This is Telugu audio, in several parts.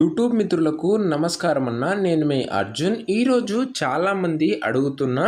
యూట్యూబ్ మిత్రులకు నమస్కారం అన్న. నేను మీ అర్జున్. ఈరోజు చాలామంది అడుగుతున్న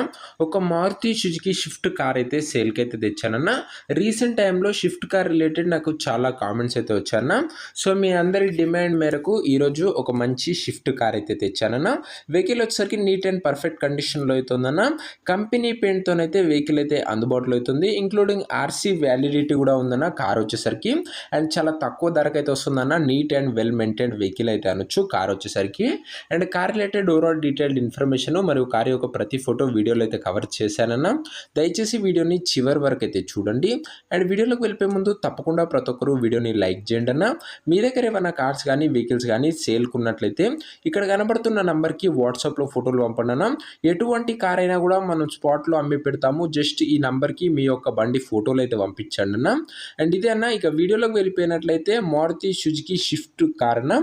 ఒక మారుతి సుజుకి షిఫ్ట్ కార్ అయితే సేల్కి అయితే తెచ్చానన్న. రీసెంట్ టైంలో షిఫ్ట్ కార్ రిలేటెడ్ నాకు చాలా కామెంట్స్ అయితే వచ్చాయన్న. సో మీ అందరి డిమాండ్ మేరకు ఈరోజు ఒక మంచి షిఫ్ట్ కార్ అయితే తెచ్చానన్న. వెహికల్ వచ్చేసరికి నీట్ అండ్ పర్ఫెక్ట్ కండిషన్లో అవుతుందన్న. కంపెనీ పెయింట్తోనైతే వెహికల్ అయితే అందుబాటులో అవుతుంది. ఇంక్లూడింగ్ ఆర్సీ వ్యాలిడిటీ కూడా ఉందన్న కార్ వచ్చేసరికి. అండ్ చాలా తక్కువ ధరకు అయితే వస్తుందన్న. Neat and well maintained vehicle అయితే అనొచ్చు కార్ వచ్చేసరికి. And car related overall detailed information మరియు కార్ యొక్క ప్రతి ఫోటో వీడియోలో అయితే కవర్ చేశానన్న. దయచేసి వీడియోని చివరి వరకు అయితే చూడండి. అండ్ వీడియోలోకి వెళ్ళిపోయే ముందు తప్పకుండా ప్రతి ఒక్కరు వీడియోని లైక్ చేయండి అన్న. మీ దగ్గర ఏమైనా కార్స్ కానీ వెహికల్స్ కానీ సేల్కు ఉన్నట్లయితే ఇక్కడ కనబడుతున్న నంబర్కి వాట్సాప్లో ఫోటోలు పంపండి అన్న. ఎటువంటి కార్ అయినా కూడా మనం స్పాట్లో అమ్మి పెడతాము. జస్ట్ ఈ నంబర్కి మీ యొక్క బండి ఫోటోలు అయితే పంపించండి అన్న. అండ్ ఇదే అన్న, ఇక వీడియోలోకి వెళ్ళిపోయినట్లయితే మారుతి సుజుకి షిఫ్ట్ కార్ అన్న.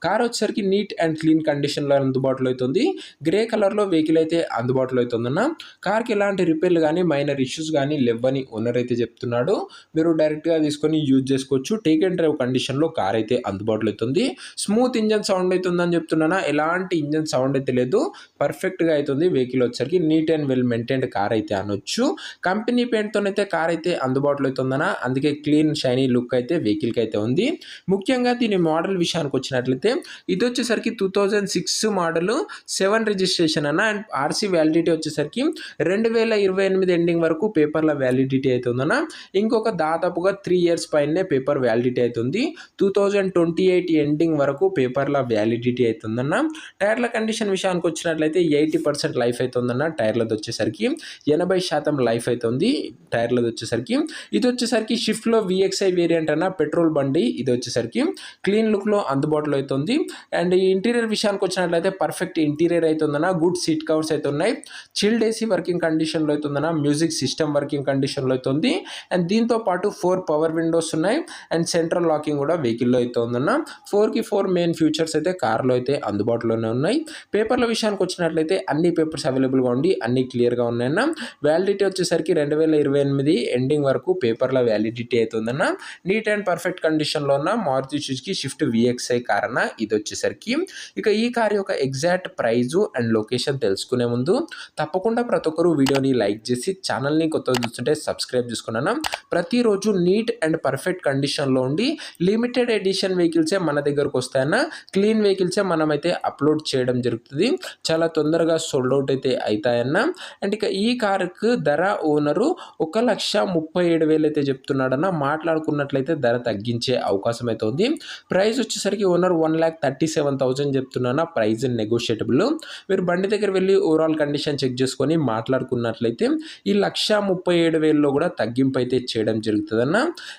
కార్ వచ్చేసరికి నీట్ అండ్ క్లీన్ కండిషన్లో అందుబాటులో అవుతుంది. గ్రే కలర్లో వెహికల్ అయితే అందుబాటులో అవుతుందన్న. కార్కి ఎలాంటి రిపేర్లు కానీ మైనర్ ఇష్యూస్ కానీ లేవని ఓనర్ అయితే చెప్తున్నాడు. మీరు డైరెక్ట్గా తీసుకొని యూజ్ చేసుకోవచ్చు. టేక్ అండ్ డ్రైవ్ కండిషన్లో కార్ అయితే అందుబాటులో అవుతుంది. స్మూత్ ఇంజన్ సౌండ్ అవుతుందని చెప్తున్నానా. ఎలాంటి ఇంజన్ సౌండ్ అయితే లేదు, పర్ఫెక్ట్గా అవుతుంది. వెహికల్ వచ్చేసరికి neat and well maintained car అయితే అనొచ్చు. కంపెనీ పెయింట్తోనైతే కార్ అయితే అందుబాటులో అవుతుందన్న. అందుకే క్లీన్ షైనీ లుక్ అయితే వెహికల్కి అయితే ఉంది. ముఖ్యంగా దీని మోడల్ విషయానికి వచ్చినట్లయితే ఇది వచ్చేసరికి 2006 మోడల్ 7 రిజిస్ట్రేషన్ అన్న. అండ్ ఆర్సీ వ్యాలిడిటీ వచ్చేసరికి 2028 ఎండింగ్ వరకు పేపర్ల వ్యాలిడిటీ అవుతుందన్న. ఇంకొక దాదాపుగా 3 ఇయర్స్ పైనే పేపర్ వ్యాలిడిటీ అవుతుంది. 2028 ఎండింగ్ వరకు పేపర్ల వ్యాలిడిటీ అవుతుందన్న. టైర్ల కండిషన్ విషయానికి వచ్చినట్లయితే 80% లైఫ్ అవుతుందన్న. టైర్లది వచ్చేసరికి 80% లైఫ్ అవుతుంది టైర్లది వచ్చేసరికి. ఇది వచ్చేసరికి షిఫ్ట్లో విఎక్స్ఐ వేరియంట్ అన్న, పెట్రోల్ బండి. ఇది వచ్చేసరికి క్లీన్ లుక్లో అందుబాటులో అవుతుంది. అండ్ ఈ ఇంటీరియర్ విషయానికి వచ్చినట్లయితే పర్ఫెక్ట్ ఇంటీరియర్ అవుతుందన్న. గుడ్ సీట్ కవర్స్ అయితే ఉన్నాయి. చిల్డ్ ఏసీ వర్కింగ్ కండిషన్లో అవుతుందన్న. మ్యూజిక్ సిస్టమ్ వర్కింగ్ కండిషన్లో అవుతుంది. అండ్ దీంతో పాటు 4 పవర్ విండోస్ ఉన్నాయి. అండ్ సెంట్రల్ లాకింగ్ కూడా వెహికల్లో అయితే ఉందన్న. 4కి 4 మెయిన్ ఫీచర్స్ అయితే కార్లో అయితే అందుబాటులోనే ఉన్నాయి. పేపర్ల విషయానికి వచ్చినట్లయితే అన్ని పేపర్స్ అవైలబుల్గా ఉండి అన్ని క్లియర్గా ఉన్నాయన్న. వ్యాలిడిటీ వచ్చేసరికి 2028 ఎండింగ్ వరకు పేపర్ల వ్యాలిడిటీ అవుతుందన్న. నీట్ అండ్ పర్ఫెక్ట్ కండిషన్లో ఉన్న Maruti Suzuki Swift VXi car అన్న. ఇది వచ్చేసరికి ఇక ఈ కార్ యొక్క ఎగ్జాక్ట్ ప్రైజు అండ్ లొకేషన్ తెలుసుకునే ముందు తప్పకుండా ప్రతి ఒక్కరు వీడియోని లైక్ చేసి ఛానల్ని కొత్తగా చూస్తుంటే సబ్స్క్రైబ్ చేసుకున్నాను. ప్రతిరోజు నీట్ అండ్ పర్ఫెక్ట్ కండిషన్లో ఉండి లిమిటెడ్ ఎడిషన్ వెహికల్సే మన దగ్గరకు వస్తాయన్న. క్లీన్ వెహికల్సే మనమైతే అప్లోడ్ చేయడం జరుగుతుంది. చాలా తొందరగా సోల్డ్ అవుట్ అయితే అవుతాయన్న. అండ్ ఇక ఈ కార్కు ధర ఓనరు 1,37,000 అయితే చెప్తున్నాడన్న. మాట్లాడుకున్నట్లయితే ధర తగ్గించే అవకాశం అయితే ఉంది. ప్రైస్ వచ్చేసరికి ఓనర్ 1,37,000 చెప్తున్నాను. Price negotiable. మీరు బండి దగ్గర వెళ్ళి ఓవరాల్ కండిషన్ చెక్ చేసుకొని మాట్లాడుకున్నట్లయితే ఈ 1,37,000లో కూడా తగ్గింపు అయితే చేయడం జరుగుతుందన్న.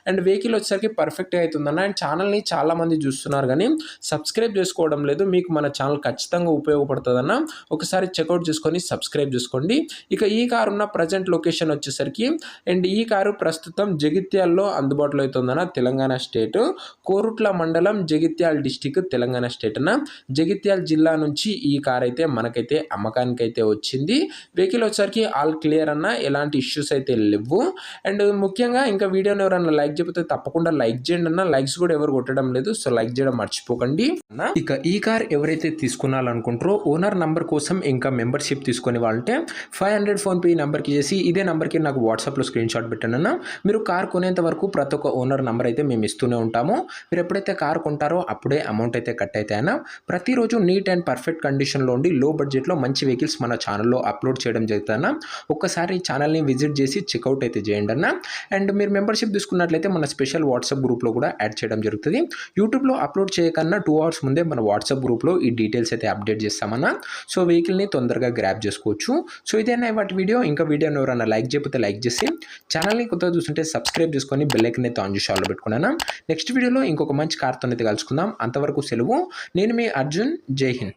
అండ్ వెహికల్ వచ్చేసరికి పర్ఫెక్ట్గా అవుతుందన్న. అండ్ ఛానల్ని చాలామంది చూస్తున్నారు కానీ సబ్స్క్రైబ్ చేసుకోవడం లేదు. మీకు మన ఛానల్ ఖచ్చితంగా ఉపయోగపడుతుందన్న. ఒకసారి చెక్అవుట్ చేసుకొని సబ్స్క్రైబ్ చేసుకోండి. ఇక ఈ కారు ఉన్న ప్రజెంట్ లొకేషన్ వచ్చేసరికి అండ్ ఈ కారు ప్రస్తుతం జగిత్యాల్లో అందుబాటులో అవుతుందన్న. తెలంగాణ స్టేట్ కోరుట్ల మండలం, జగిత్యాల డిస్టిక్, తెలంగాణ స్టేట్ అన్న. జగిత్యాల జిల్లా నుంచి ఈ కార్ అయితే మనకైతే అమ్మకానికి అయితే వచ్చింది. వెహికల్ వచ్చేసరికి ఆల్ క్లియర్ అన్న. ఎలాంటి ఇష్యూస్ అయితే లేవు. అండ్ ముఖ్యంగా ఇంకా వీడియోని ఎవరైనా లైక్ చెప్తే తప్పకుండా లైక్ చేయండి అన్న. లైక్స్ కూడా ఎవరు కొట్టడం లేదు, సో లైక్ చేయడం మర్చిపోకండి. ఇక ఈ కార్ ఎవరైతే తీసుకున్నారనుకుంటారో ఓనర్ నంబర్ కోసం ఇంకా మెంబర్షిప్ తీసుకునే వాళ్ళంటే 500 ఫోన్పే నెంబర్కి చేసి ఇదే నెంబర్కి నాకు వాట్సాప్లో స్క్రీన్ షాట్ పెట్టండి అన్న. మీరు కార్ కొనేంత వరకు ప్రతి ఒక్క ఓనర్ నెంబర్ అయితే మేము ఇస్తూనే ఉంటాము. మీరు ఎప్పుడైతే కార్ కొంటారో అప్పుడే అమౌంట్ అయితే కట్ అవుతాయన్న. ప్రతిరోజు నీట్ అండ్ పర్ఫెక్ట్ కండిషన్లో ఉండి లో బడ్జెట్లో మంచి వెహికల్స్ మన ఛానల్లో అప్లోడ్ చేయడం జరుగుతుందన్న. ఒక్కసారి ఛానల్ని విజిట్ చేసి చెక్అవుట్ అయితే చేయండి అన్న. అండ్ మీరు మెంబర్షిప్ తీసుకున్నట్లయితే మన స్పెషల్ వాట్సాప్ గ్రూప్లో కూడా యాడ్ చేయడం జరుగుతుంది. యూట్యూబ్లో అప్లోడ్ చేయకన్నా 2 hours ముందే మన వాట్సాప్ గ్రూప్లో ఈ డీటెయిల్స్ అయితే అప్డేట్ చేస్తామన్న. సో వెహికల్ని తొందరగా గ్రాప్ చేసుకోవచ్చు. సో ఇదేనా వాటి వీడియో. ఇంకా వీడియోని ఎవరైనా లైక్ చేయకపోతే లైక్ చేసి ఛానల్ని కొత్తగా చూస్తుంటే సబ్స్క్రైబ్ చేసుకొని బెల్ ఐకాన్ అయితే ఆన్ చేసి ఆల్లో పెట్టుకున్నాను. నెక్స్ట్ వీడియోలో ఇంకొక మంచి కార్తో అయితే కలుసుకుందాం. అంతవరకు సెలవు. నేను మీ అర్జున్. జై హింద్.